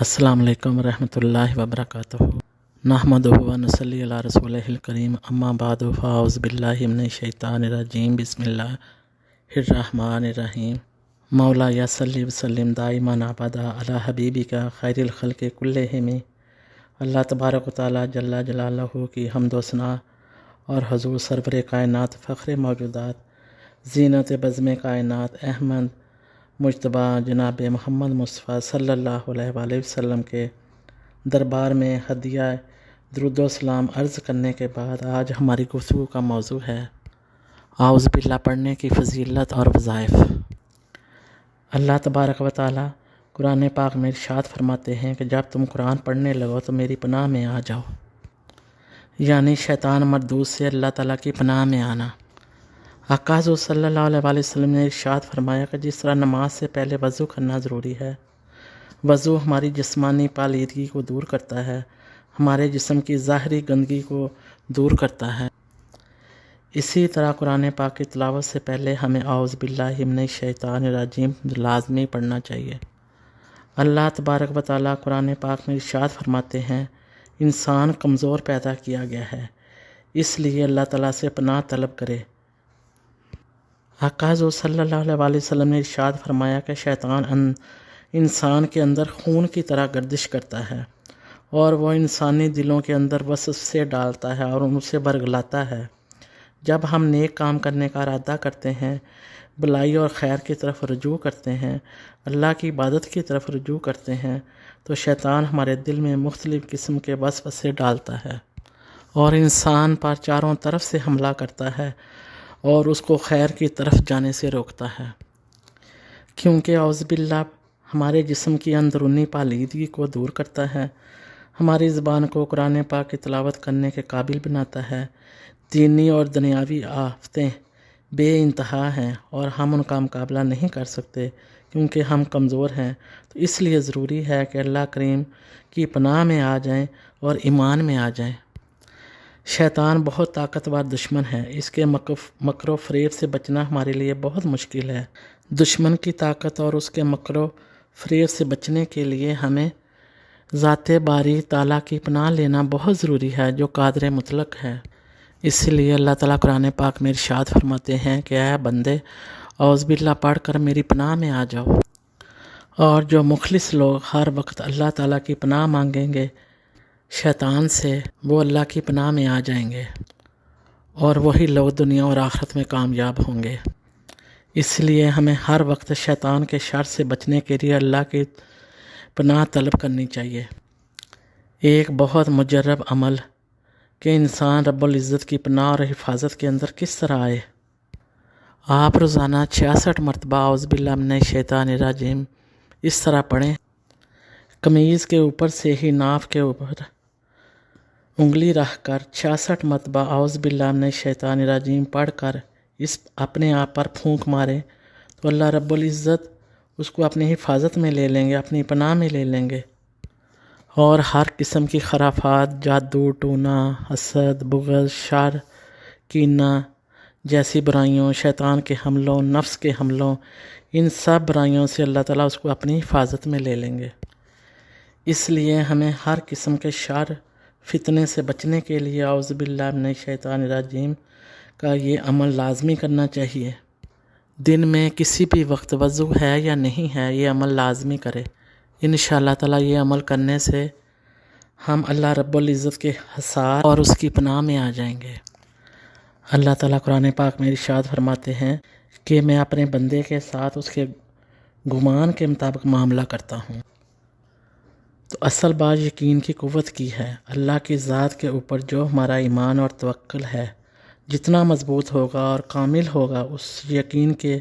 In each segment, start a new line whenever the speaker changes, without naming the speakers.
السلام علیکم ورحمۃ اللہ وبرکاتہ۔ نحمدہ و نصلی علی رسولہ الکریم، اما بعد فاعوذ باللہ من الشیطان الرجیم، بسم اللہ الرحمن الرحیم۔ مولا یا صلی وسلم دائما ابدا علی حبیبک خیر الخلق کلہم۔ اللہ تبارک و تعالیٰ جل جلالہ کی حمد و ثنا اور حضور سرور کائنات فخر موجودات زینت بزم کائنات احمد مجتبیٰ جناب محمد مصطفیٰ صلی اللہ علیہ وآلہ وسلم کے دربار میں ہدیہ درود و سلام عرض کرنے کے بعد آج ہماری گفتگو کا موضوع ہے اعوذ باللہ پڑھنے کی فضیلت اور وظائف۔ اللہ تبارک و تعالیٰ قرآن پاک میں ارشاد فرماتے ہیں کہ جب تم قرآن پڑھنے لگو تو میری پناہ میں آ جاؤ، یعنی شیطان مردود سے اللہ تعالیٰ کی پناہ میں آنا۔ آقا حضور صلی اللہ علیہ وآلہ وسلم نے ارشاد فرمایا کہ جس طرح نماز سے پہلے وضو کرنا ضروری ہے، وضو ہماری جسمانی پالیدگی کو دور کرتا ہے، ہمارے جسم کی ظاہری گندگی کو دور کرتا ہے، اسی طرح قرآن پاک کی تلاوت سے پہلے ہمیں اعوذ باللہ من الشیطان الرجیم لازمی پڑھنا چاہیے۔ اللہ تبارک و تعالیٰ قرآن پاک میں ارشاد فرماتے ہیں انسان کمزور پیدا کیا گیا ہے، اس لیے اللہ تعالیٰ سے پناہ طلب کرے۔ آقا حضور صلی اللہ علیہ وآلہ وسلم نے ارشاد فرمایا کہ شیطان انسان کے اندر خون کی طرح گردش کرتا ہے اور وہ انسانی دلوں کے اندر وسوسے ڈالتا ہے اور ان سے برگلاتا ہے۔ جب ہم نیک کام کرنے کا ارادہ کرتے ہیں، بلائی اور خیر کی طرف رجوع کرتے ہیں، اللہ کی عبادت کی طرف رجوع کرتے ہیں، تو شیطان ہمارے دل میں مختلف قسم کے وسوسے ڈالتا ہے اور انسان پر چاروں طرف سے حملہ کرتا ہے اور اس کو خیر کی طرف جانے سے روکتا ہے، کیونکہ اعوذ باللہ ہمارے جسم کی اندرونی پالیدگی کو دور کرتا ہے، ہماری زبان کو قرآن پاک کی تلاوت کرنے کے قابل بناتا ہے۔ دینی اور دنیاوی آفتیں بے انتہا ہیں اور ہم ان کا مقابلہ نہیں کر سکتے کیونکہ ہم کمزور ہیں، تو اس لیے ضروری ہے کہ اللہ کریم کی پناہ میں آ جائیں اور ایمان میں آ جائیں۔ شیطان بہت طاقتور دشمن ہے، اس کے مکر و فریب سے بچنا ہمارے لیے بہت مشکل ہے۔ دشمن کی طاقت اور اس کے مکر و فریب سے بچنے کے لیے ہمیں ذات باری تعالیٰ کی پناہ لینا بہت ضروری ہے جو قادر مطلق ہے۔ اس لیے اللہ تعالیٰ قرآن پاک میں ارشاد فرماتے ہیں کہ اے بندے اعوذ باللہ پڑھ کر میری پناہ میں آ جاؤ، اور جو مخلص لوگ ہر وقت اللہ تعالیٰ کی پناہ مانگیں گے شیطان سے، وہ اللہ کی پناہ میں آ جائیں گے اور وہی لوگ دنیا اور آخرت میں کامیاب ہوں گے۔ اس لیے ہمیں ہر وقت شیطان کے شر سے بچنے کے لیے اللہ کی پناہ طلب کرنی چاہیے۔ ایک بہت مجرب عمل کہ انسان رب العزت کی پناہ اور حفاظت کے اندر کس طرح آئے۔ آپ روزانہ 66 مرتبہ اعوذ باللہ من الشیطان الرجیم اس طرح پڑھیں۔ قمیض کے اوپر سے ہی ناف کے اوپر انگلی رکھ کر 66 مرتبہ اعوذ باللہ من الشیطان الرجیم پڑھ کر اس اپنے آپ پر پھونک مارے تو اللہ رب العزت اس کو اپنی حفاظت میں لے لیں گے، اپنی پناہ میں لے لیں گے، اور ہر قسم کی خرافات، جادو ٹونا، حسد، بغض، شر، کینہ جیسی برائیوں، شیطان کے حملوں، نفس کے حملوں، ان سب برائیوں سے اللہ تعالیٰ اس کو اپنی حفاظت میں لے لیں گے۔ اس لیے ہمیں ہر قسم کے شر فتنے سے بچنے کے لیے اعوذ باللہ من الشیطان الرجیم کا یہ عمل لازمی کرنا چاہیے۔ دن میں کسی بھی وقت وضو ہے یا نہیں ہے، یہ عمل لازمی کرے۔ انشاءاللہ تعالیٰ یہ عمل کرنے سے ہم اللہ رب العزت کے حصار اور اس کی پناہ میں آ جائیں گے۔ اللہ تعالیٰ قرآن پاک میں ارشاد فرماتے ہیں کہ میں اپنے بندے کے ساتھ اس کے گمان کے مطابق معاملہ کرتا ہوں۔ تو اصل بات یقین کی قوت کی ہے۔ اللہ کی ذات کے اوپر جو ہمارا ایمان اور توکل ہے جتنا مضبوط ہوگا اور کامل ہوگا، اس یقین کے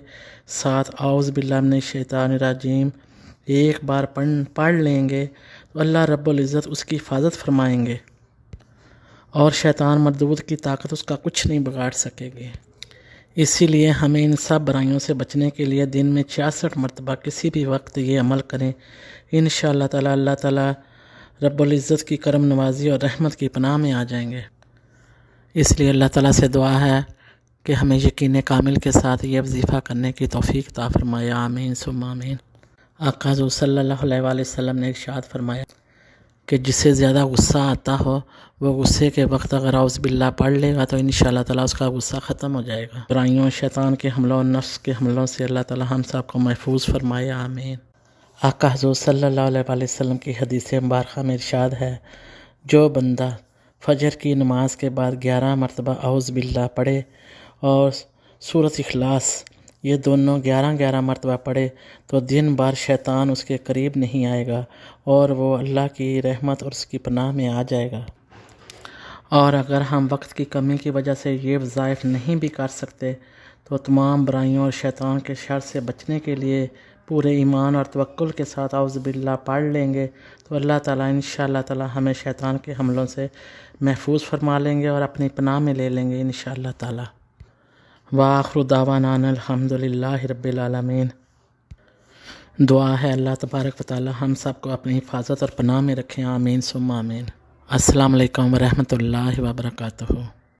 ساتھ اعوذ باللہ من الشیطان الرجیم ایک بار پڑھ لیں گے تو اللہ رب العزت اس کی حفاظت فرمائیں گے اور شیطان مردود کی طاقت اس کا کچھ نہیں بگاڑ سکے گی۔ اسی لیے ہمیں ان سب برائیوں سے بچنے کے لیے دن میں 66 مرتبہ کسی بھی وقت یہ عمل کریں۔ انشاءاللہ تعالیٰ اللہ تعالیٰ رب العزت کی کرم نوازی اور رحمت کی پناہ میں آ جائیں گے۔ اس لیے اللہ تعالیٰ سے دعا ہے کہ ہمیں یقین کامل کے ساتھ یہ وظیفہ کرنے کی توفیق عطا فرمائے۔ آمین ثم آمین۔ آقا حضور صلی اللہ علیہ وآلہ وسلم نے ارشاد فرمایا کہ جسے زیادہ غصہ آتا ہو وہ غصے کے وقت اگر اعوذ باللہ پڑھ لے گا تو انشاءاللہ تعالیٰ اس کا غصہ ختم ہو جائے گا۔ برائیوں، شیطان کے حملوں، نفس کے حملوں سے اللہ تعالیٰ ہم سب کو محفوظ فرمائے، آمین۔ آقا حضور صلی اللہ علیہ وآلہ وسلم کی حدیث مبارکہ میں ارشاد ہے، جو بندہ فجر کی نماز کے بعد 11 مرتبہ اعوذ باللہ پڑھے اور سورۃ اخلاص یہ دونوں 11 مرتبہ پڑھے تو دن بھر شیطان اس کے قریب نہیں آئے گا اور وہ اللہ کی رحمت اور اس کی پناہ میں آ جائے گا۔ اور اگر ہم وقت کی کمی کی وجہ سے یہ وظائف نہیں بھی کر سکتے تو تمام برائیوں اور شیطان کے شر سے بچنے کے لیے پورے ایمان اور توکل کے ساتھ اعوذ باللہ پڑھ لیں گے تو اللہ تعالیٰ انشاءاللہ تعالیٰ ہمیں شیطان کے حملوں سے محفوظ فرما لیں گے اور اپنی پناہ میں لے لیں گے انشاءاللہ تعالیٰ۔ وآخر دعوانا الحمدللہ رب العالمین۔ دعا ہے اللہ تبارک و تعالیٰ ہم سب کو اپنی حفاظت اور پناہ میں رکھیں، آمین ثم آمین۔ السلام علیکم ورحمۃ اللہ وبرکاتہ۔